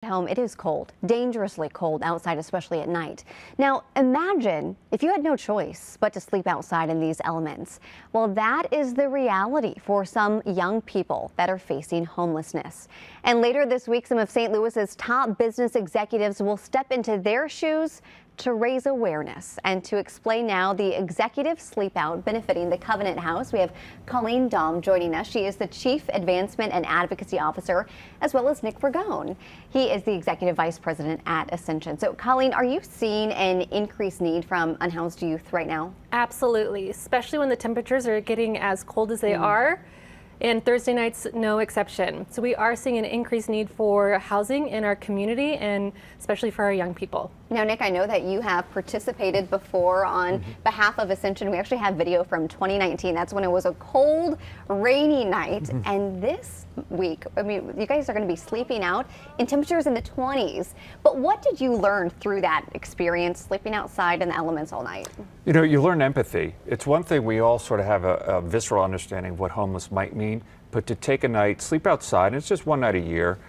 Home, it is cold, dangerously cold outside, especially at night. Now, imagine if you had no choice but to sleep outside in these elements. Well, that is the reality for some young people that are facing homelessness. And later this week, some of St. Louis's top business executives will step into their shoes to raise awareness. And to explain now the executive sleep out benefiting the Covenant House, we have Colleen Dahm joining us. She is the Chief Advancement and Advocacy Officer, as well as Nick Vergone. He is the Executive Vice President at Ascension. So Colleen, are you seeing an increased need from unhoused youth right now? Absolutely, especially when the temperatures are getting as cold as they are. And Thursday nights, no exception. So we are seeing an increased need for housing in our community, and especially for our young people. Now, Nick, I know that you have participated before on behalf of Ascension. We actually have video from 2019. That's when it was a cold, rainy night. And this week, I mean, you guys are going to be sleeping out in temperatures in the 20s. But what did you learn through that experience, sleeping outside in the elements all night? You know, you learn empathy. It's one thing we all sort of have a visceral understanding of what homeless might mean, but to take a night, sleep outside, and it's just one night a year,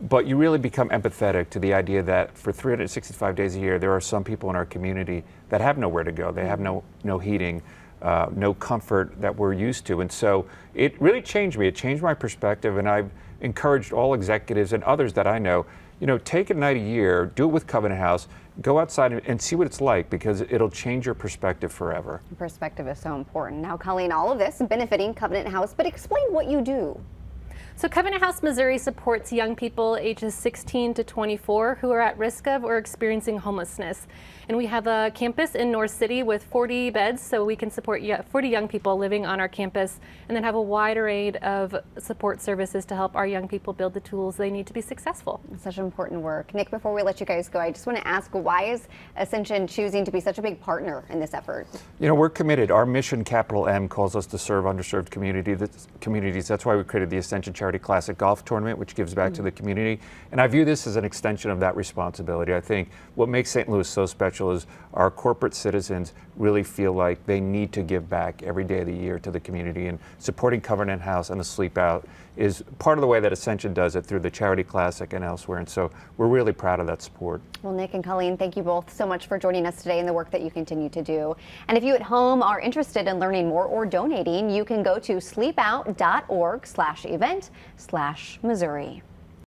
but you really become empathetic to the idea that for 365 days a year, there are some people in our community that have nowhere to go. They have no heating, no comfort that we're used to. And so it really changed me. It changed my perspective, and I've encouraged all executives and others that I know, you know, take a night a year, do it with Covenant House, go outside and see what it's like, because it'll change your perspective forever. Perspective is so important. Now, Colleen, all of this benefiting Covenant House, but explain what you do. So Covenant House Missouri supports young people ages 16 to 24 who are at risk of or experiencing homelessness. And we have a campus in North City with 40 beds, so we can support 40 young people living on our campus, and then have a wide array of support services to help our young people build the tools they need to be successful. Such important work. Nick, before we let you guys go, I just want to ask, why is Ascension choosing to be such a big partner in this effort? You know, we're committed. Our mission, capital M, calls us to serve underserved communities. That's why we created the Ascension Charity Classic Golf Tournament, which gives back to the community. And I view this as an extension of that responsibility. I think what makes St. Louis so special is our corporate citizens really feel like they need to give back every day of the year to the community, and supporting Covenant House and the Sleep Out is part of the way that Ascension does it through the Charity Classic and elsewhere. And so we're really proud of that support. Well, Nick and Colleen, thank you both so much for joining us today and the work that you continue to do. And if you at home are interested in learning more or donating, you can go to sleepout.org/event/Missouri.